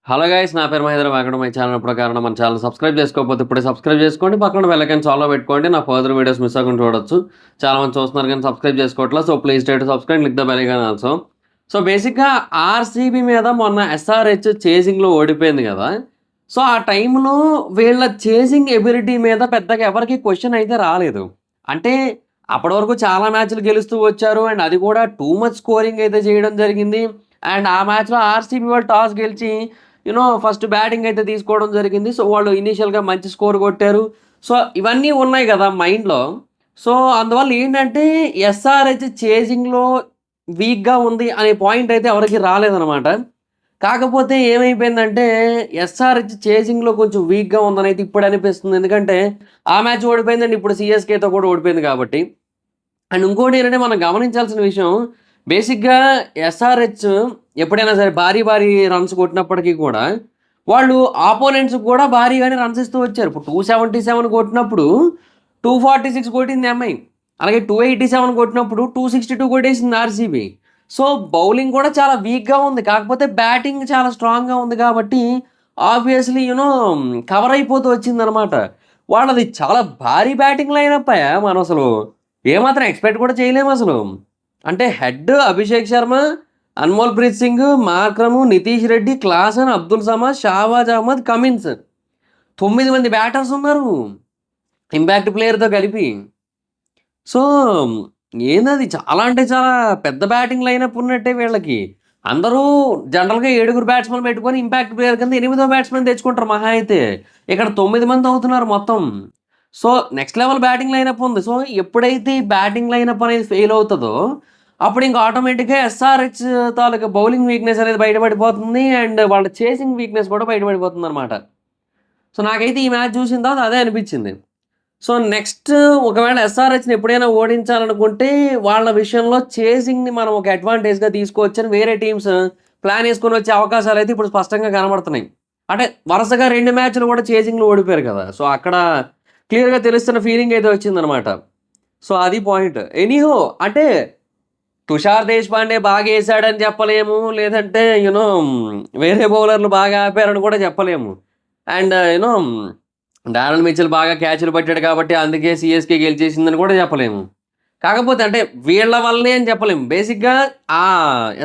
Hello guys, నా పేరు Mahendra. Welcome to my channel. ప్రకారం మన ఛానల్ సబ్స్క్రైబ్ చేసుకోకపోతే ఇప్పుడే సబ్స్క్రైబ్ చేసుకోండి. పక్కన బెల్ ఐకాన్ ఆల్లో పెట్టుకోండి. నా ఫర్దర్ వీడియోస్ మిస్ అవ్వకుండా చూడొచ్చు. చాలా మంది చూస్తున్నారు కానీ సబ్స్క్రైబ్ చేసుకోవట్లేదు. So please try to subscribe, click the bell icon also. So బేసిక్గా ఆర్సీబీ మీద మొన్న ఎస్ఆర్హెచ్ చేసింగ్లో ఓడిపోయింది కదా. సో ఆ టైంలో వీళ్ళ చేసింగ్ ఎబిలిటీ మీద పెద్దగా ఎవరికి క్వశ్చన్ అయితే రాలేదు. అంటే అప్పటి వరకు చాలా మ్యాచ్లు గెలుస్తూ వచ్చారు అండ్ అది కూడా టూ మచ్ స్కోరింగ్ అయితే చేయడం జరిగింది. అండ్ ఆ మ్యాచ్లో ఆర్సీబీ వాళ్ళు టాస్ గెలిచి ఫస్ట్ బ్యాటింగ్ అయితే తీసుకోవడం జరిగింది. సో వాళ్ళు ఇనీషియల్‌గా మంచి స్కోర్ కొట్టారు. సో ఇవన్నీ ఉన్నాయి గదా మైండ్‌లో. సో అందువల్ల ఏంటంటే ఎస్ఆర్‌హెచ్ చేజింగ్‌లో వీక్‌గా ఉంది అనే పాయింట్ అయితే ఎవరికీ రాలేదనమాట. కాకపోతే ఏమైపోయిందంటే ఎస్ఆర్‌హెచ్ చేజింగ్‌లో కొంచెం వీక్‌గా ఉందనైతే ఇప్పుడు అనిపిస్తుంది. ఎందుకంటే ఆ మ్యాచ్ ఓడిపోయిందండి. ఇప్పుడు సీఎస్‌కేతో కూడా ఓడిపోయింది కాబట్టి. అండ్ ఇంకోటి ఏంటంటే మనం గమనించాల్సిన విషయం, బేసిక్‌గా ఎస్ఆర్‌హెచ్ ఎప్పుడైనా సరే భారీ భారీ రన్స్ కొట్టినప్పటికీ కూడా వాళ్ళు ఆపోనెంట్స్‌కి కూడా భారీగానే రన్స్ ఇస్తూ వచ్చారు. ఇప్పుడు 277 కొట్టినప్పుడు 246 కొట్టింది ఎంఐ. అలాగే 287 కొట్టినప్పుడు 262 కొట్టేసింది ఆర్సీబీ. సో బౌలింగ్ కూడా చాలా వీక్‌గా ఉంది. కాకపోతే బ్యాటింగ్ చాలా స్ట్రాంగ్‌గా ఉంది కాబట్టి ఆబ్వియస్‌లీ కవర్ అయిపోతూ వచ్చిందనమాట. వాళ్ళది చాలా భారీ బ్యాటింగ్ లైనప్పయ్యా. మనం అసలు ఏమాత్రం ఎక్స్‌పెక్ట్ కూడా చేయలేమసలు. అంటే Head Abhishek Sharma, Anmolpreet Singh, Markram, Nitish Reddy, Klaasen, Abdul Samad, Shahbaz Ahmed, Cummins 9 మంది బ్యాటర్స్ ఉన్నారు. ఇంపాక్ట్ ప్లేయర్‌తో కలిపి. సో, ఏందది చాలా అంటే చాలా పెద్ద బ్యాటింగ్ లైనప్ ఉన్నట్టే వీళ్ళకి. అందరూ జనరల్‌గా 7 బ్యాట్స్‌మెన్‌ని పెట్టుకొని ఇంపాక్ట్ ప్లేయర్ కింద 8దో బ్యాట్స్‌మెన్ తెచ్చుకుంటారు మహా అయితే. ఇక్కడ 9 మంది అవుతున్నారు మొత్తం. So, next level batting lineup ఉంది. సో, ఎప్పుడైతే ఈ బ్యాటింగ్ లైనప్ అనేది ఫెయిల్ అవుతదో, అప్పుడు ఇంక ఆటోమేటిక్‌గా ఎస్ఆర్‌హెచ్ తాలూకా బౌలింగ్ వీక్‌నెస్ అనేది బయటపడిపోతుంది. అండ్ వాళ్ళ చేసింగ్ వీక్‌నెస్ కూడా బయటపడిపోతుందనమాట. సో, నాకైతే ఈ మ్యాచ్ చూసిన తర్వాత అదే అనిపించింది. సో, నెక్స్ట్ ఒకవేళ ఎస్ఆర్‌హెచ్‌ని ఎప్పుడైనా ఓడించాలనుకుంటే, వాళ్ళ విషయంలో చేసింగ్‌ని మనం ఒక అడ్వాంటేజ్‌గా తీసుకోవచ్చని వేరే టీమ్స్ ప్లాన్ యేసుకొని వచ్చే అవకాశాలైతే ఇప్పుడు స్పష్టంగా కనబడుతున్నాయి. అంటే వరుసగా 2 మ్యాచ్‌లు కూడా చేసింగ్‌లో ఓడిపోయారు కదా. సో, అక్కడ క్లియర్‌గా తెలుస్తున్న ఫీలింగ్ అయితే వచ్చిందనమాట. సో, అది పాయింట్. ఎనీహో అంటే తుషార్ దేశపాండే బాగేసాడని చెప్పలేము. లేదంటే వేరే బౌలర్లు బాగా ఆపారని కూడా చెప్పలేము. అండ్ డారెల్ మిచెల్ బాగా క్యాచ్‌లు పట్టాడు కాబట్టి అందుకే సీఎస్‌కే గెలిచేసిందని కూడా చెప్పలేము. కాకపోతే అంటే వీళ్ళ వల్లనే అని చెప్పలేము. బేసిక్‌గా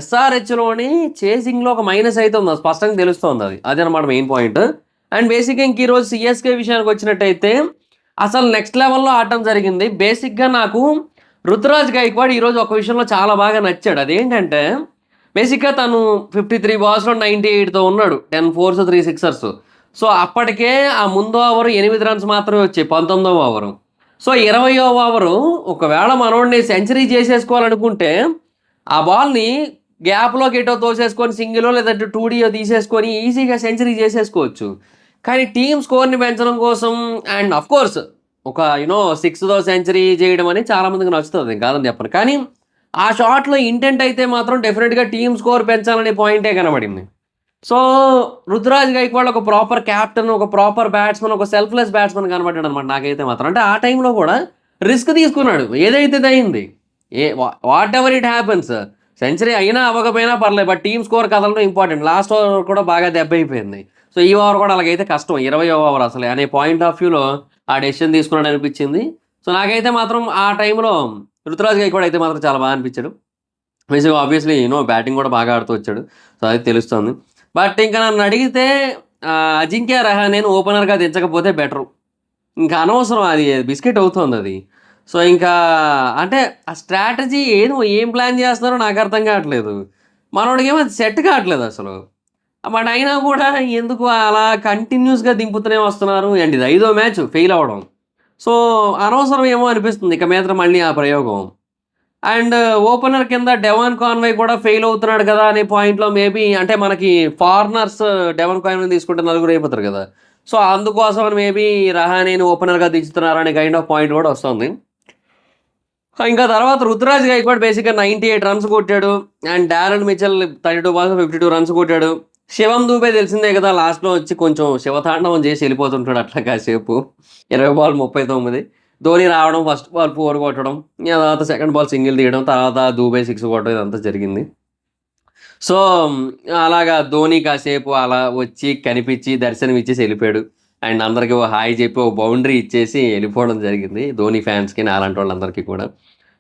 ఎస్ఆర్‌హెచ్‌లోని చేసింగ్‌లో ఒక మైనస్ అయితే ఉంది. అది స్పష్టంగా తెలుస్తోందది. అదనమాట మెయిన్ పాయింట్. అండ్ బేసిక్‌గా ఇంక ఈరోజు సీఎస్‌కే విషయానికొచ్చినట్టయితే అసలు నెక్స్ట్ లెవెల్‌లో ఆడటం జరిగింది. బేసిక్‌గా నాకు రుతురాజ్ గైక్వాడ్ ఈరోజు ఒక విషయంలో చాలా బాగా నచ్చాడు. అదేంటంటే బేసిక్‌గా తను 53 బాల్స్‌లో 98తో ఉన్నాడు. 10 ఫోర్స్, 3 సిక్సర్స్. సో, అప్పటికే ఆ ముందు ఓవర్ 8 రన్స్ మాత్రమే వచ్చాయి 19వ ఓవరు. సో, 20వ ఓవరు ఒకవేళ మనోడిని సెంచరీ చేసేసుకోవాలనుకుంటే, ఆ బాల్‌ని గ్యాప్‌లోకి ఎటో తోసేసుకొని సింగిలో లేదంటే 2డీయో తీసేసుకొని ఈజీగా సెంచరీ చేసేసుకోవచ్చు. కానీ టీమ్ స్కోర్‌ని పెంచడం కోసం అండ్ ఆఫ్‌కోర్స్ ఒక సిక్స్‌దో సెంచరీ చేయడం అనేది చాలా మందికి నచ్చుతది. నేను కాదని చెప్పను. కానీ ఆ షాట్‌లో ఇంటెంట్ అయితే మాత్రం డెఫినిట్‌గా టీమ్ స్కోర్ పెంచాలనే పాయింటే కనబడింది. సో, రుతురాజ్ గైక్వాడ్ ఒక ప్రాపర్ కెప్టెన్, ఒక ప్రాపర్ బ్యాట్స్‌మన్, ఒక సెల్ఫ్‌లెస్ బ్యాట్స్‌మన్ కనపడ్డాడనమాట నాకైతే మాత్రం. అంటే ఆ టైంలో కూడా రిస్క్ తీసుకున్నాడు. ఏదైతే అదయింది. Whatever it happens. Century అయినా అవ్వకపోయినా పర్లేదు. బట్ టీమ్ స్కోర్ కదలడం ఇంపార్టెంట్. లాస్ట్ ఓవర్ కూడా బాగా దెబ్బయిపోయింది. సో, ఈ ఓవర్ కూడా అలాగైతే కష్టం. 20వ ఓవర్ అసలే అనే పాయింట్ ఆఫ్ వ్యూలో ఆ డెసిషన్ తీసుకున్నాడు అనిపించింది. సో, నాకైతే మాత్రం ఆ టైంలో రుతురాజ్ గైక్వాడ్ అయితే మాత్రం చాలా బాగా అనిపించాడు. బేసిక్‌గా ఆబ్వియస్లీ బ్యాటింగ్ కూడా బాగా ఆడుతూ వచ్చాడు. సో, అది తెలుస్తోంది. బట్ ఇంకా నన్నడిగితే అజింక్య రహానేని ఓపెనర్‌గా దించకపోతే బెటరు. ఇంకా అనవసరం అది బిస్కెట్ అవుతోందది. సో, ఇంకా అంటే ఆ స్ట్రాటజీ ఏం ప్లాన్ చేస్తున్నారో నాకు అర్థం కావట్లేదు. మనోడికేమో అది సెట్ కావట్లేదసలు. బట్ అయినా కూడా ఎందుకు అలా కంటిన్యూస్‌గా దింపుతూనే వస్తున్నారు. అండ్ ఇది ఐదో మ్యాచ్ ఫెయిల్ అవ్వడం. సో, అనవసరం ఏమో అనిపిస్తుంది ఇక మీదట మళ్ళీ ఆ ప్రయోగం. అండ్ ఓపెనర్ కింద డెవాన్ కాన్వే కూడా ఫెయిల్ అవుతున్నాడు కదా అనే పాయింట్‌లో మేబీ అంటే మనకి ఫారినర్స్ డెవాన్ కాన్వేని తీసుకుంటే నలుగురు అయిపోతారు కదా. సో, అందుకోసమని మేబీ రహానేని ఓపెనర్‌గా దించుతున్నారనే కైండ్ ఆఫ్ పాయింట్ కూడా వస్తుంది. ఇంకా తర్వాత రుతురాజ్ గైక్వాడ్ బేసిక్‌గా 98 రన్స్ కొట్టాడు. అండ్ డారెల్ మిచెల్ 32 బాల్స్‌లో 52 రన్స్ కొట్టాడు. శివం దూబే తెలిసిందే కదా! లాస్ట్‌లో వచ్చి కొంచెం శివతాండవం చేసి ఎళ్ళిపోతుంటాడు అట్లా కాసేపు. 20 బాల్ 39. ధోని రావడం, ఫస్ట్ బాల్ 4 కొట్టడం, తర్వాత సెకండ్ బాల్ సింగిల్ తీయడం, తర్వాత దూబే 6 కొట్టడం ఇదంతా జరిగింది. సో, అలాగా ధోని కాసేపు అలా వచ్చి, కనిపిచ్చి, దర్శనం ఇచ్చేసి ఎళ్ళిపోయాడు. అండ్ అందరికి ఓ హాయ్ చెప్పి, ఓ బౌండరీ ఇచ్చేసి ఎళ్ళిపోవడం జరిగింది. ధోని ఫ్యాన్స్‌కి నాలాంటోళ్ళందరికీ కూడా.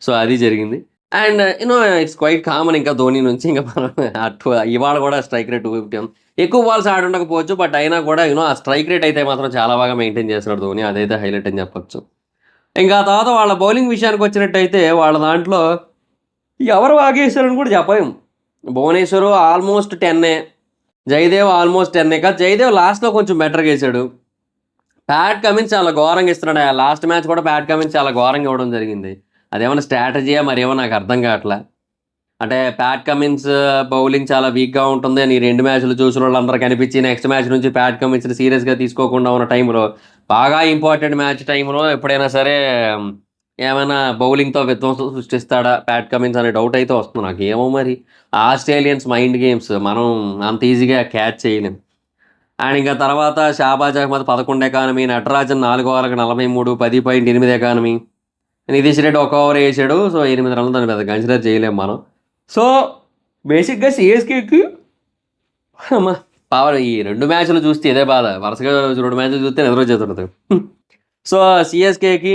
సో, అది జరిగింది. అండ్ ఇట్స్ క్వైట్ కామన్ ఇంకా ధోని నుంచి ఇంక మనం ఇవాళ కూడా స్ట్రైక్ రేట్ 250 ఉంది. ఎక్కువ బాల్స్ ఆడుండకపోవచ్చు. బట్ అయినా కూడా ఆ స్ట్రైక్ రేట్ అయితే మాత్రం చాలా బాగా మెయింటైన్ చేస్తున్నాడు ధోని. అదైతే హైలైట్ అని చెప్పొచ్చు. ఇంకా ఆ తర్వాత వాళ్ళ బౌలింగ్ విషయానికొచ్చినట్టయితే వాళ్ళ దాంట్లో ఎవరు బాగేశారని కూడా చెప్పలేం. భువనేశ్వర్ ఆల్మోస్ట్ 10 జయదేవ్ ఆల్మోస్ట్ 10 కాదు జయదేవ్ లాస్ట్‌లో కొంచెం బెటర్‌గేసాడు. ప్యాట్ కమిన్స్ చాలా ఘోరంగా ఇస్తున్నాడు. ఆ లాస్ట్ మ్యాచ్ కూడా ప్యాట్ కమిన్స్ చాలా ఘోరంగా ఇవ్వడం జరిగింది. అదేమన్నా స్ట్రాటజీయా మరేమో నాకు అర్థం కావట్లా. అంటే ప్యాట్ కమిన్స్ బౌలింగ్ చాలా వీక్‌గా ఉంటుంది అని 2 మ్యాచ్‌లు చూసినోళ్ళందరూ కనిపించి నెక్స్ట్ మ్యాచ్ నుంచి ప్యాట్ కమిన్స్‌ని సీరియస్‌గా తీసుకోకుండా ఉన్న టైంలో బాగా ఇంపార్టెంట్ మ్యాచ్ టైంలో ఎప్పుడైనా సరే ఏమైనా బౌలింగ్‌తో విధ్వంసం సృష్టిస్తాడా ప్యాట్ కమిన్స్ అనే డౌట్ అయితే వస్తుంది నాకు. ఏమో మరి ఆస్ట్రేలియన్స్ మైండ్ గేమ్స్ మనం అంత ఈజీగా క్యాచ్ చేయలేం. అండ్ ఇంక తర్వాత షాబాజ్ అహ్మద్ 11 ఎకానమీ, నటరాజన్ 4 ఓవర్‌కి 43, 10.8 ఎకానమీ. నితీష్ రెడ్డి ఒక ఓవర్ ఏసాడు. సో, 8 రన్లు దాన్ని పెద్ద కన్సిడర్ చేయలేం మనం. సో, బేసిక్‌గా సీఎస్‌కేకి అమ్మ పవర్ ఈ 2 మ్యాచ్‌లు చూస్తే ఇదే బాధ. వరుసగా 2 మ్యాచ్‌లు చూస్తే నిద్రొచ్చేస్తుంటది. సో, సీఎస్‌కేకి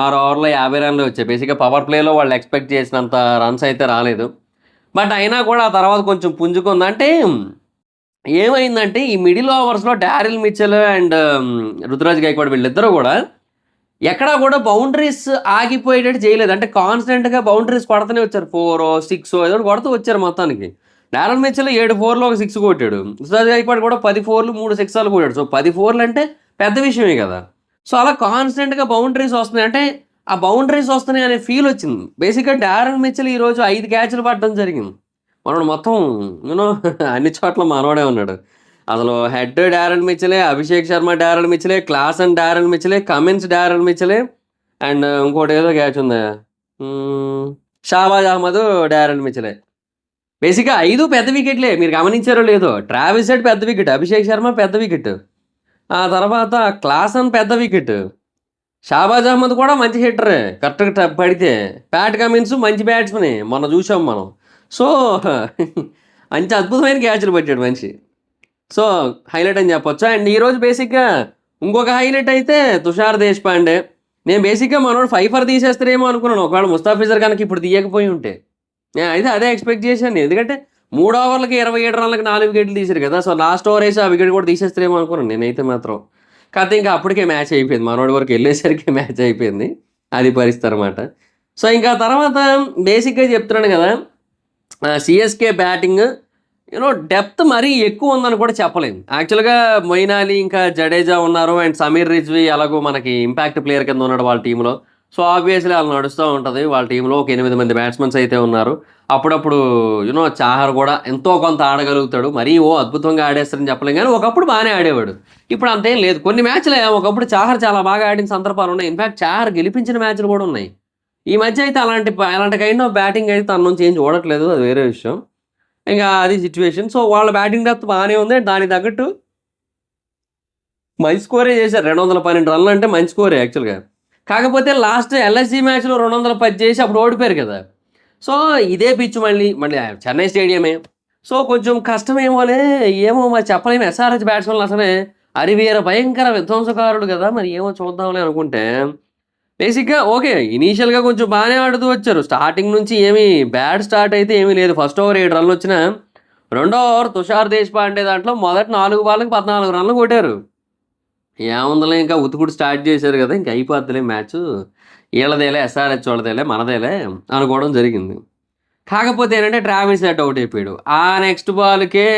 6 ఓవర్‌లో 50 రన్‌లే వచ్చాయి. బేసిక్‌గా పవర్ ప్లేలో వాళ్ళు ఎక్స్‌పెక్ట్ చేసినంత రన్స్ అయితే రాలేదు. బట్ అయినా కూడా ఆ తర్వాత కొంచెం పుంజుకుంది. అంటే ఏమైందంటే ఈ మిడిల్ ఓవర్స్‌లో Daryl Mitchell and Ruturaj Gaikwad వీళ్ళిద్దరూ గూడా ఎక్కడా గూడా బౌండరీస్ ఆగిపోయేటట్టు చేయలేదు. అంటే కాన్స్టెంట్‌గా బౌండరీస్ కొడతనే వచ్చారు. 4 6 ఏదో ఒకటి కొడుతూ వచ్చారు మొత్తానికి. డారెల్ మిచెల్ 7 4లు ఒక 6 కొట్టాడు. రుతురాజ్ గైక్వాడ్ కూడా 10 4లు 3 సిక్సర్లు కొట్టాడు. సో, 10 4లు అంటే పెద్ద విషయమే గదా! సో, అలా కాన్స్టెంట్‌గా బౌండరీస్ వస్తున్నాయి. అంటే ఆ బౌండరీస్ వస్తున్నాయి అనే ఫీల్ వచ్చింది. బేసిక్‌గా డారెల్ మిచెల్ ఈరోజు 5 క్యాచ్‌లు పట్టడం జరిగింది. మనోడు మొత్తం యూ నో అన్ని చోట్ల మనోడే ఉన్నాడు. అసలు హెడ్ డారెల్ మిచెలే, అభిషేక్ శర్మ డారెల్ మిచెలే, క్లాసన్ డారెల్ మిచెలే, కమిన్స్ డారెల్ మిచెలే అండ్ ఇంకోటేదో క్యాచ్ ఉంది. షాబాజ్ అహ్మద్, డారెల్ మిచెలే. బేసిక్‌గా 5 పెద్ద వికెట్‌లే. మీరు గమనించారో లేదో. ట్రావిస్ హెడ్ పెద్ద వికెట్, అభిషేక్ శర్మ పెద్ద వికెట్. ఆ తర్వాత క్లాసన్ పెద్ద వికెట్. షాబాజ్ అహ్మద్ కూడా మంచి హిట్టరే కరెక్ట్‌గా పడితే. ప్యాట్ కమిన్స్ మంచి బ్యాట్స్‌మనే మొన్న చూసాం మనం. సో, మంచి అద్భుతమైన క్యాచ్‌లు పట్టాడు మనిషి. సో, హైలైట్ అని చెప్పొచ్చు. అండ్ ఈరోజు బేసిక్‌గా ఇంకొక హైలైట్ అయితే తుషార్ దేశ్పాండే. నేను బేసిక్‌గా మనోడు ఫైఫర్ తీసేస్తారేమో అనుకున్నాను. ఒకవేళ ముస్తాఫిజర్ గనక ఇప్పుడు తీయకపోయి ఉంటే. నేనైతే అదే ఎక్స్‌పెక్ట్ చేశాను. ఎందుకంటే 3 ఓవర్లకి 27 రన్‌లకి 4 వికెట్లు తీశారు కదా! సో, లాస్ట్ ఓవర్ ఏసి ఆ వికెట్ కూడా తీసేస్తారేమో అనుకున్నాను నేనైతే మాత్రం. కాకపోతే ఇంక అప్పటికే మ్యాచ్ అయిపోయింది. మనోడి వరకు ఎళ్ళేసరికి మ్యాచ్ అయిపోయింది. అది పరిస్థితి అనమాట. సో, ఇంకా తర్వాత బేసిక్‌గా చెప్తున్నాను కదా! సీఎస్‌కే బ్యాటింగ్ డెప్త్ మరీ ఎక్కువ ఉందని కూడా చెప్పలేం. యాక్చువల్‌గా మొయిన్ అలీ, ఇంకా జడేజా ఉన్నారు. అండ్ సమీర్ రిజ్వీ ఎలాగో మనకి ఇంపాక్ట్ ప్లేయర్ కింద ఉన్నాడు వాళ్ళ టీమ్‌లో. సో, ఆబ్వియస్‌లీ అలా నడుస్తా ఉంటది. వాళ్ళ టీమ్‌లో ఒక 8 మంది బ్యాట్స్‌మెన్స్ అయితే ఉన్నారు. అప్పుడప్పుడు చాహర్ కూడా ఎంతో కొంత ఆడగలుగుతాడు. మరీ అద్భుతంగా ఆడేస్తారని చెప్పలేం గానీ, ఒకప్పుడు బానే ఆడేవాడు. ఇప్పుడు అంతేం లేదు. కొన్ని మ్యాచ్‌లే ఒకప్పుడు చాహర్ చాలా బాగా ఆడిన సందర్భాలున్నాయి. ఇన్‌ఫాక్ట్ చాహర్ గెలిపించిన మ్యాచ్‌లు కూడా ఉన్నాయి. ఈ మధ్య అయితే అలాంటి కైండ్ ఆఫ్ బ్యాటింగ్ అయితే తన నుంచి ఏం చూడట్లేదు. అది వేరే విషయం. ఇంక అది సిట్యుయేషన్. సో, వాళ్ళ బ్యాటింగ్ డెప్త్ బానే ఉంది. దానికి తగ్గట్టు మంచి స్కోరే చేశారు. 212 రన్‌లంటే మంచి స్కోరే యాక్చువల్‌గా. కాకపోతే లాస్ట్ ఎల్ఎస్‌జీ మ్యాచ్‌లో 210 చేసి అప్పుడు ఓడిపోయారు కదా! సో, ఇదే పిచ్ మళ్ళీ చెన్నై స్టేడియమే. సో, కొంచెం కష్టమేమోలే ఏమో మరి చెప్పలేము. ఎస్ఆర్‌హెచ్ బ్యాట్స్‌మెన్‌లు అసలే అరివీర భయంకర విధ్వంసకారుడు కదా! మరి ఏమో చూద్దాంలే అనుకుంటే బేసిక్‌గా ఓకే. ఇనీషియల్‌గా కొంచెం బానే ఆడుతూ వచ్చారు. స్టార్టింగ్ నుంచి ఏమి బ్యాడ్ స్టార్ట్ అయితే ఏమీ లేదు. ఫస్ట్ ఓవర్ 7 రన్‌లొచ్చినా, రెండో ఓవర్ తుషార్ దేశ్పాండే దాంట్లో మొదటి 4 బాల్‌కి 14 రన్‌లు కొట్టారు. ఏముందిలే ఇంకా ఉతుకుడు స్టార్ట్ చేశారు గదా! ఇంక అయిపోద్దిలే మ్యాచు. ఈళ్ళదేలే ఎస్ఆర్‌హెచ్ వాళ్ళదేలే మనదేలే అనుకోవడం జరిగింది. కాకపోతే ఏంటంటే ట్రావిస్ హెడ్ ఔట్ అయిపోయాడు. ఆ నెక్స్ట్ బాల్‌కే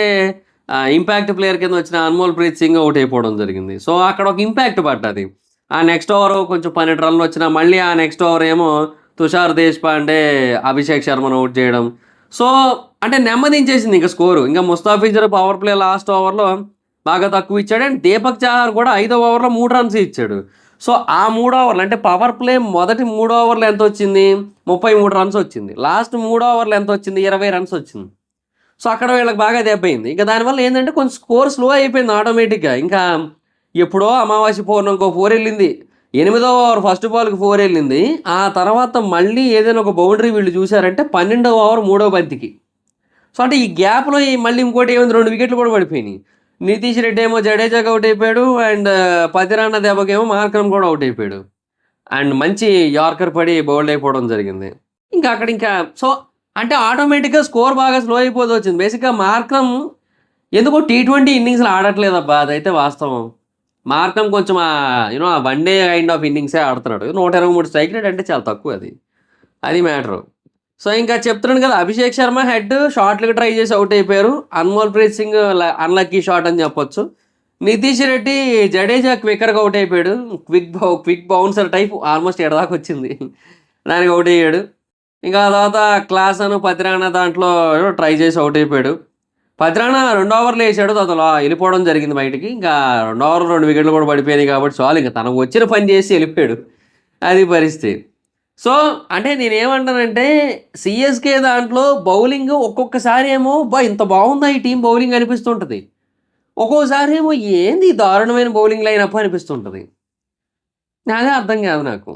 ఇంపాక్ట్ ప్లేయర్ కింద వచ్చిన అన్మోల్ ప్రీత్ సింగ్ ఔట్ అయిపోవడం జరిగింది. సో, అక్కడ ఒక ఇంపాక్ట్ పడ్డది. ఆ నెక్స్ట్ ఓవర్ కొంచెం 12 రన్‌లొచ్చినా మళ్ళీ ఆ నెక్స్ట్ ఓవర్ ఏమో తుషార్ దేశ్పాండే, అభిషేక్ శర్మను ఔట్ చేయడం. సో, అంటే నెమ్మదించేసింది ఇంక స్కోరు. ఇంక ముస్తాఫిజర్ పవర్ ప్లే లాస్ట్ ఓవర్‌లో బాగా తక్కువ ఇచ్చాడు. అండ్ దీపక్ చాహర్ కూడా ఐదో ఓవర్‌లో 3 రన్సే ఇచ్చాడు. సో, ఆ 3 ఓవర్లు అంటే పవర్ ప్లే మొదటి 3 ఓవర్లు ఎంతొచ్చింది? 33 రన్సొచ్చింది. లాస్ట్ 3 ఓవర్లు ఎంతొచ్చింది? 20 రన్సొచ్చింది. సో, అక్కడ వీళ్ళకి బాగా దెబ్బయింది. ఇంక దానివల్ల ఏందంటే కొంచెం స్కోర్ స్లో అయిపోయింది ఆటోమేటిక్‌గా. ఇంకా ఎప్పుడో అమావాస్య పౌర్ణమికో 4 ఎళ్ళింది. ఎనిమిదో ఓవర్ ఫస్ట్ బాల్‌కి 4 ఎళ్ళింది. ఆ తర్వాత మళ్ళీ ఏదైనా ఒక బౌండరీ వీళ్ళు చూసారంటే 12వ ఓవర్ మూడో బంతికి. సో అంటే ఈ గ్యాప్లో మళ్ళీ ఇంకోటి ఏమైంది, 2 వికెట్లు కూడా పడిపోయినాయి. నితీష్ రెడ్డి ఏమో జడేజాకి అవుట్ అయిపోయాడు, అండ్ పతిరాన్న దెబ్బకేమో మార్కరం కూడా అవుట్ అయిపోయాడు. అండ్ మంచి యార్కర్ పడి బౌల్డ్ అయిపోవడం జరిగింది. ఇంకా అక్కడ ఇంకా సో అంటే ఆటోమేటిక్గా స్కోర్ బాగా స్లో అయిపోతూ వచ్చింది. బేసిక్గా మార్కరం ఎందుకో T20 ఇన్నింగ్స్లో ఆడట్లేదబ్బా, అదైతే వాస్తవం. మార్కరం కొంచెం యూనో ఆ వన్ డే కైండ్ ఆఫ్ ఇన్నింగ్సే ఆడుతున్నాడు. 123 స్ట్రైక్ రేట్ అంటే చాలా తక్కువ అది. అది మ్యాటరు. సో ఇంకా చెప్తున్నాను కదా, అభిషేక్ శర్మ హెడ్ షాట్లకు ట్రై చేసి అవుట్ అయిపోయారు. అన్మోల్ ప్రీత్ సింగ్ అన్లక్కీ షాట్ అని చెప్పొచ్చు. నితీష్ రెడ్డి జడేజా క్విక్కర్గా అవుట్ అయిపోయాడు. క్విక్ బౌన్సర్ టైప్ ఆల్మోస్ట్ ఎడదాకా వచ్చింది, దానికి అవుట్ అయ్యాడు. ఇంకా తర్వాత క్లాసన్ పతిరానా దాంట్లో ట్రై చేసి అవుట్ అయిపోయాడు. పతిరానా 2 ఓవర్లు వేసాడు, తర్వాత వెళ్ళిపోవడం జరిగింది బయటికి. ఇంకా 2 ఓవర్లు 2 వికెట్లు కూడా పడిపోయినాయి కాబట్టి చాలు, ఇంకా తనకు వచ్చిన పని చేసి వెళ్ళిపోయాడు. అది పరిస్థితి. సో అంటే నేనేమంటానంటే సిఎస్కే దాంట్లో బౌలింగ్ ఒక్కొక్కసారి ఏమో ఇంత బాగుందా ఈ టీం బౌలింగ్ అనిపిస్తుంటుంది. ఒక్కోసారి ఏమో ఏంది ఈ దారుణమైన బౌలింగ్ లైనప్ అనిపిస్తుంటుంది. అదే అర్థం కాదు నాకు.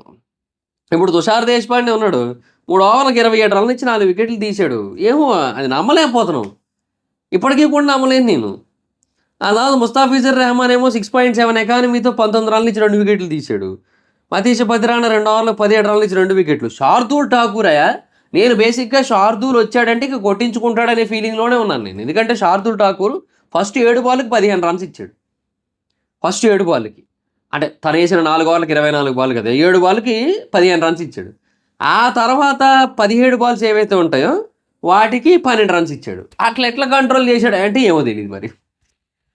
ఇప్పుడు తుషార్ దేశపాండే ఉన్నాడు, 3 ఓవర్లకు 27 రన్లు ఇచ్చి 4 వికెట్లు తీశాడు. ఏమో అది నమ్మలేకపోతున్నాం, ఇప్పటికీ కూడా నమ్మలేను నేను. అలా ముస్తాఫిజుర్ రెహమాన్ ఏమో 6.7 ఎకానమీతో 19 రన్లు ఇచ్చి 2 వికెట్లు తీశాడు. మతీష్ పతిరానా 2 ఓవర్లకు 17 రన్లు ఇచ్చి 2 వికెట్లు. శార్దూల్ ఠాకూర్ నేను బేసిక్గా శార్దూల్ వచ్చాడంటే ఇక కొట్టించుకుంటాడనే ఫీలింగ్లోనే ఉన్నాను నేను. ఎందుకంటే శార్దూల్ ఠాకూర్ ఫస్ట్ 7 బాల్కి 15 రన్స్ ఇచ్చాడు. ఫస్ట్ 7 బాల్కి అంటే తను వేసిన 4 ఓవర్లకు 24 బాల్ కదా, 7 బాల్కి 15 రన్స్ ఇచ్చాడు. ఆ తర్వాత 17 బాల్స్ ఏవైతే ఉంటాయో వాటికి 12 రన్స్ ఇచ్చాడు. అట్లా ఎట్లా కంట్రోల్ చేశాడు అంటే ఏమో తెలియదు మరి.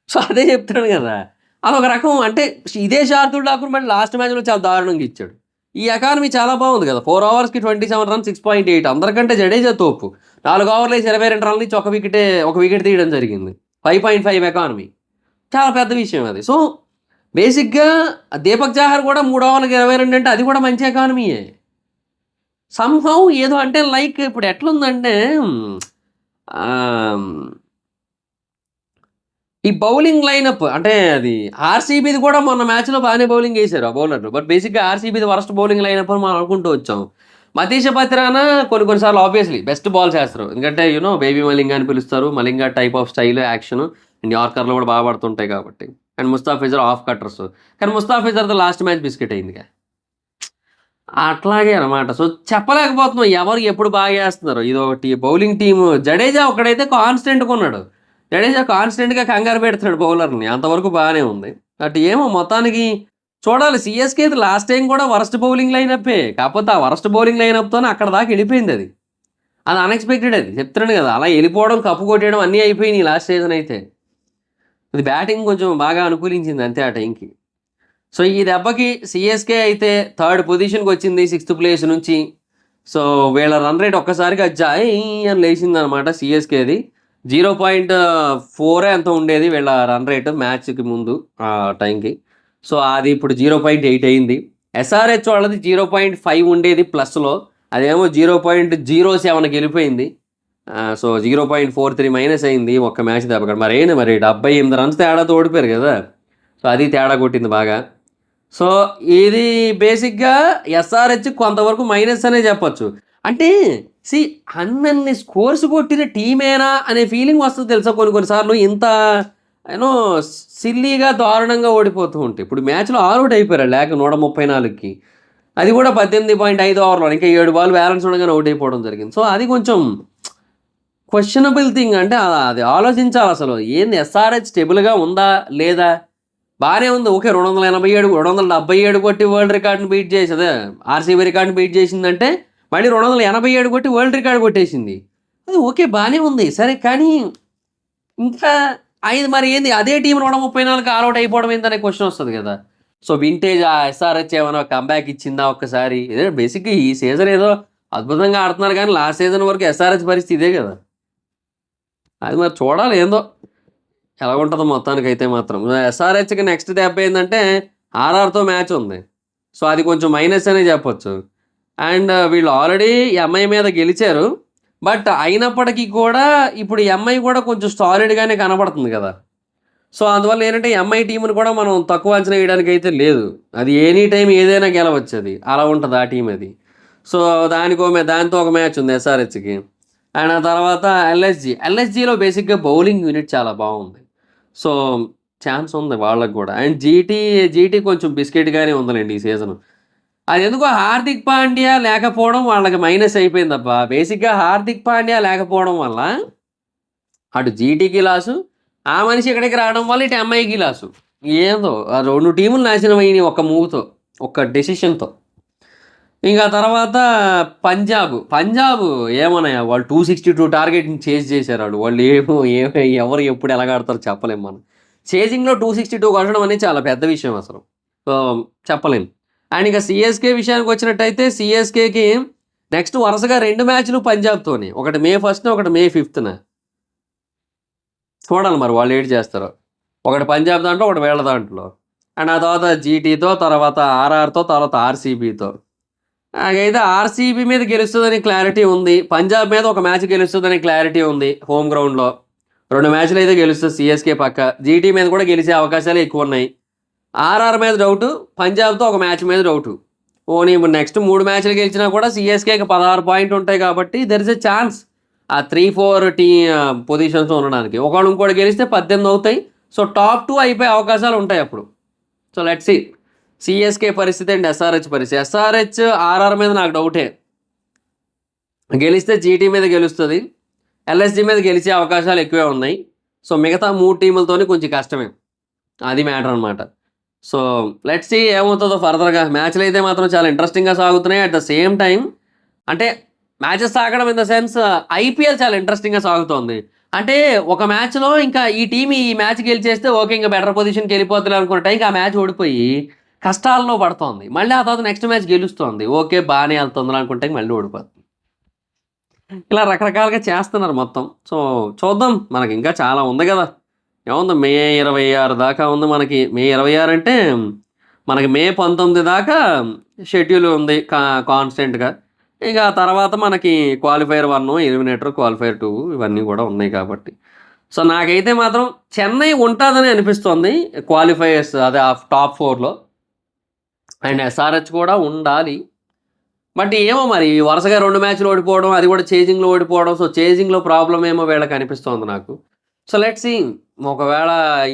సో అదే చెప్తాడు కదా, అదొక రకం. అంటే ఇదే శార్దూల్ ఠాకూర్ మళ్ళీ లాస్ట్ మ్యాచ్లో చాలా దారుణంగా ఇచ్చాడు. ఈ ఎకానమీ చాలా బాగుంది కదా, 4 ఓవర్స్కి 27 రన్స్ 6.8. అందరికంటే జడేజా తోపు. 4 ఓవర్లు 22 రన్లు ఇచ్చి ఒక వికెట్ తీయడం జరిగింది. 5.5 ఎకానమీ చాలా పెద్ద విషయం అది. సో బేసిక్గా దీపక్ చాహర్ కూడా 3 ఓవర్లకు 22 అంటే అది కూడా మంచి ఎకానమీయే. సంహౌ ఏదో అంటే లైక్ ఇప్పుడు ఎట్లుందంటే ఈ బౌలింగ్ లైనప్ అంటే అది ఆర్సీబీది కూడా మొన్న మ్యాచ్లో బాగానే బౌలింగ్ వేశారు ఆ బౌలర్లు. బట్ బేసిక్గా ఆర్సీబీది వరస్ట్ బౌలింగ్ లైనప్ అని మనం అనుకుంటూ వచ్చాం. మతీష్ పతిరానా కొన్నిసార్లు ఆబ్వియస్లీ బెస్ట్ బాల్స్ వేస్తారు, ఎందుకంటే బేబీ మలింగా అని పిలుస్తారు. Malinga type of style action and యార్కర్లు కూడా బాగా పడుతుంటాయి కాబట్టి. అండ్ ముస్తాఫిజర్ ఆఫ్ కట్టర్స్, కానీ ముస్తాఫిజర్తో లాస్ట్ మ్యాచ్ బిస్కెట్ అయిందిగా, అట్లాగే అనమాట. సో చెప్పలేకపోతున్నాం ఎవరు ఎప్పుడు బాగా వేస్తున్నారు. ఇది ఒకటి బౌలింగ్ టీము. జడేజా ఒకడైతే కాన్స్టెంట్గా ఉన్నాడు, జడేజా కాన్స్టెంట్గా కంగారు పెడుతున్నాడు బౌలర్ని, అంతవరకు బాగానే ఉంది. బట్ ఏమో మొత్తానికి చూడాలి. సిఎస్కే లాస్ట్ టైం కూడా వరస్ట్ బౌలింగ్ లైనప్పే, కాకపోతే ఆ వరస్ట్ బౌలింగ్ లైనప్తోనే అక్కడ దాకా వెళ్ళిపోయింది. అది అన్ఎక్స్పెక్టెడ్. అది చెప్తున్నాడు కదా, అలా వెళ్ళిపోవడం కప్పు కొట్టేయడం అన్నీ అయిపోయినాయి లాస్ట్ సీజన్ అయితే. ఇది బ్యాటింగ్ కొంచెం బాగా అనుకూలించింది అంతే ఆ టైంకి. సో ఈ దెబ్బకి సిఎస్కే అయితే 3rd పొజిషన్కి వచ్చింది 6th ప్లేస్ నుంచి. సో వీళ్ళ రన్ రేట్ ఒక్కసారిగా జాయ్ అని లేచింది అనమాట సిఎస్కేది. 0.4 ఎంత ఉండేది వీళ్ళ రన్ రేట్ మ్యాచ్కి ముందు ఆ టైంకి. సో అది ఇప్పుడు 0.8 అయింది. ఎస్ఆర్హెచ్ వాళ్ళది 0.5 ఉండేది ప్లస్లో, అదేమో 0.07కి వెళ్ళిపోయింది. సో 0.43 మైనస్ అయింది ఒక్క మ్యాచ్ దెబ్బకి. మరి 78 రన్స్ తేడాతో ఓడిపోయారు కదా, సో అది తేడా కొట్టింది బాగా. సో ఇది బేసిక్గా ఎస్ఆర్హెచ్ కొంతవరకు మైనస్ అనే చెప్పచ్చు. అంటే అన్నీ స్కోర్స్ కొట్టిన టీమేనా అనే ఫీలింగ్ వస్తుంది తెలుసా కొన్నిసార్లు. ఇంత సిల్లీగా దారుణంగా ఓడిపోతూ ఉంటాయి. ఇప్పుడు మ్యాచ్లో అవుట్ అయిపోయారు లేక 134కి, అది కూడా 18.5 ఓవర్లో, ఇంకా 7 బాల్ బ్యాలెన్స్ ఉండగానే అవుట్ అయిపోవడం జరిగింది. సో అది కొంచెం క్వశ్చనబుల్ థింగ్. అంటే అది ఆలోచించాలి అసలు. ఏంది ఎస్ఆర్హెచ్ స్టెబుల్గా ఉందా లేదా? బాగానే ఉంది, ఓకే. 277 కొట్టి వరల్డ్ రికార్డుని బీట్ చేసి, అదే ఆర్సీబీ రికార్డుని బీట్ చేసిందంటే మళ్ళీ 287 కొట్టి వరల్డ్ రికార్డు కొట్టేసింది. అది ఓకే, బాగానే ఉంది సరే. కానీ ఇంకా అయింది మరి ఏంది, అదే టీం 134 ఆల్అౌట్ అయిపోవడం ఏందనే క్వశ్చన్ వస్తుంది కదా. సో వింటేజ్ ఆ ఎస్ఆర్హెచ్ ఏమైనా కంబ్యాక్ ఇచ్చిందా ఒక్కసారి? ఏదో బేసిక్గా ఈ సీజన్ ఏదో అద్భుతంగా ఆడుతున్నారు, కానీ లాస్ట్ సీజన్ వరకు ఎస్ఆర్హెచ్ పరిస్థితి ఇదే కదా. అది మరి చూడాలి ఏందో ఎలా ఉంటుందో మొత్తానికి అయితే మాత్రం. ఎస్ఆర్హెచ్కి నెక్స్ట్ దెబ్బ ఏంటంటే ఆర్ఆర్తో మ్యాచ్ ఉంది. సో అది కొంచెం మైనస్ అనే చెప్పొచ్చు. అండ్ వీళ్ళు ఆల్రెడీ ఎంఐ మీద గెలిచారు, బట్ అయినప్పటికీ కూడా ఇప్పుడు ఎంఐ కూడా కొంచెం సాలిడ్గానే కనబడుతుంది కదా. సో అందువల్ల ఏంటంటే ఎంఐ టీంని కూడా మనం తక్కువ అంచనా వేయడానికి అయితే లేదు. అది ఎనీ టైం ఏదైనా గెలవచ్చు, అది అలా ఉంటుంది ఆ టీం అది. సో దాంతో ఒక మ్యాచ్ ఉంది ఎస్ఆర్హెచ్కి. అండ్ ఆ తర్వాత ఎల్ఎస్జీలో బేసిక్గా బౌలింగ్ యూనిట్ చాలా బాగుంది. సో ఛాన్స్ ఉంది వాళ్ళకి కూడా. అండ్ జీటీ కొంచెం బిస్కెట్గానే ఉందిలేండి ఈ సీజన్. అది ఎందుకో హార్దిక్ పాండ్యా లేకపోవడం వాళ్ళకి మైనస్ అయిపోయిందబ్బా. బేసిక్గా హార్దిక్ పాండ్యా లేకపోవడం వల్ల అటు జీటీకి లాసు, ఆ మనిషి ఇక్కడికి రావడం వల్ల ఇటు ఎంఐకి లాసు. ఏందో ఆ 2 టీములు నాశనం అయినాయి ఒక్క మూవ్‌తో, ఒక్క డెసిషన్‌తో. ఇంకా తర్వాత పంజాబ్ ఏమోనయ్య వాళ్ళు 262 టార్గెట్‌ని చేజ్ చేశారు ఆళ్ళు. వాళ్ళు ఎవరు ఎప్పుడు ఎలాగాడతారో చెప్పలేం మనం. చేజింగ్‌లో 262 కొట్టడం అనేది చాలా పెద్ద విషయం అసలు. సో, చెప్పలేం. అండ్ ఇక సీఎస్‌కే విషయానికొచ్చినట్టయితే సీఎస్‌కేకి నెక్స్ట్ వరుసగా 2 మ్యాచ్‌లు పంజాబ్‌తోని. ఒకటి మే 1 ఒకటి మే 5న. చూడాలి మరి వాళ్ళేటి చేస్తారో. ఒకటి పంజాబ్ దాంట్లో, ఒకటి వీళ్ళ దాంట్లో. అండ్ ఆ తర్వాత జీటీతో, తర్వాత ఆర్ఆర్‌తో, తర్వాత ఆర్‌సీబీతో. నాకైతే ఆర్‌సీబీ మీద గెలుస్తదని క్లారిటీ ఉంది. పంజాబ్ మీద ఒక మ్యాచ్ గెలుస్తదని క్లారిటీ ఉంది హోమ్ గ్రౌండ్‌లో. 2 మ్యాచ్‌లయితే గెలుస్తది సీఎస్‌కే పక్కా. జీటీ మీద కూడా గెలిచే అవకాశాలే ఎక్కువున్నాయి. ఆర్ఆర్ మీద డౌటు, పంజాబ్‌తో ఒక మ్యాచ్ మీద డౌటు. పోనీ ఇప్పుడు నెక్స్ట్ 3 మ్యాచ్‌లు గెలిచినా కూడా సీఎస్‌కేకి 16 పాయింట్లుంటాయి కాబట్టి దేర్ ఇస్ ఎ ఛాన్స్ ఆ 3, 4 పొజిషన్స్‌లో ఉండడానికి. ఒకళ్ళు ఇంకోటి గెలిస్తే 18 అవుతాయి. సో, టాప్ 2 అయిపోయే అవకాశాలుంటాయి అప్పుడు. So, let's see. సీఎస్‌కే పరిస్థితి అండ్ ఎస్ఆర్‌హెచ్ పరిస్థితి. ఎస్ఆర్‌హెచ్, ఆర్ఆర్ మీద నాకు డౌటే. గెలిస్తే జీటీ మీద గెలుస్తది. ఎల్ఎస్జీ మీద గెలిచే అవకాశాలు ఎక్కువే ఉన్నాయి. సో, మిగతా 3 టీములతోని కొంచెం కష్టమే. అది మ్యాటర్ అనమాట. సో, లెట్స్ సీ ఏమవుతుందో ఫర్దర్‌గా. మ్యాచ్‌లయితే మాత్రం చాలా ఇంట్రెస్టింగ్‌గా సాగుతున్నాయి. అట్ ద సేమ్ టైమ్ అంటే మ్యాచెస్ సాగడం ఇన్ ద సెన్స్ ఐపీఎల్ చాలా ఇంట్రెస్టింగ్‌గా సాగుతోంది. అంటే ఒక మ్యాచ్‌లో ఇంకా ఈ టీమ్ ఈ మ్యాచ్ గెలిచేస్తే ఓకే. ఇంక బెటర్ పొజిషన్‌కి వెళ్ళిపోద్దిలే అనుకున్న టైంకి ఆ మ్యాచ్ ఓడిపోయి కష్టాల్లో పడుతోంది. మళ్ళీ ఆ తర్వాత నెక్స్ట్ మ్యాచ్ గెలుస్తోంది. ఓకే. బానే ఎళ్తుందిలే అనుకున్న టైంకి మళ్ళీ ఓడిపోతుంది. ఇలా రకరకాలుగా చేస్తున్నారు మొత్తం. సో, చూద్దాం. మనకింకా చాలా ఉంది గదా! ఏముంది మే 26 దాకా ఉంది మనకి. మే 26 అంటే మనకి మే 19 దాకా షెడ్యూల్ ఉంది కాన్స్టెంట్‌గా. ఇక ఆ తర్వాత మనకి క్వాలిఫైయర్ 1, ఎలిమినేటర్, క్వాలిఫైయర్ 2 ఇవన్నీ గూడా ఉన్నాయి కాబట్టి. సో, నాకైతే మాత్రం చెన్నై ఉంటాదని అనిపిస్తోంది. క్వాలిఫైయర్స్ అదే టాప్ 4లో. అండ్ ఎస్ఆర్‌హెచ్ కూడా ఉండాలి. బట్ ఏమో మరి వరుసగా 2 మ్యాచ్‌లు ఓడిపోవడం, అది కూడా చేజింగ్‌లో ఓడిపోవడం. సో, చేజింగ్‌లో ప్రాబ్లమ్ ఏమో వీళ్ళకి అనిపిస్తోంది నాకు. So, let's see. ఒకవేళ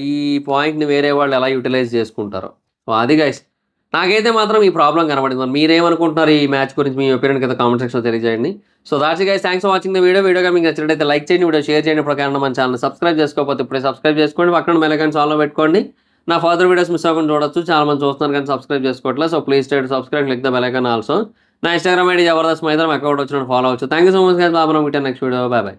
ఈ పాయింట్‌ని వేరే వాళ్ళు ఎలా యుటిలైజ్ చేసుకుంటారో. సో, అది గైస్. నాకైతే మాత్రం ఈ ప్రాబ్లమ్ కనపడింది. మరి మీరేమనుకుంటున్నారు ఈ మ్యాచ్ గురించి? మీ ఒపీనియన్ కింద కామెంట్ సెక్షన్‌లో తెలియజేయండి. So, that's it guys. Thanks for watching the video. Video గనుక మీకు నచ్చినట్లయితే లైక్ చేయండి. వీడియో షేర్ చేయండి. ఇప్పటికైనా మన ఛానెల్‌ని సబ్స్క్రైబ్ చేసుకోకపోతే ఇప్పుడే సబ్స్క్రైబ్ చేసుకోండి. పక్కన బెల్ ఐకాన్ ఆన్‌లో పెట్టుకోండి. నా ఫర్దర్ వీడియోస్ మిస్ అవ్వకుండా చూడొచ్చు. చాలా మంది చూస్తున్నారు కానీ సబ్స్క్రైబ్ చేసుకోవట్లేదు. So, please try to subscribe, click the bell icon also. నా ఇన్‌స్టాగ్రామ్ ఐడీ జబర్దస్త్ మైదర్ అకౌంట్ వచ్చినట్టు ఫాలో అవ్వచ్చు. Thank you so much guys. Bye. Next video. Bye by.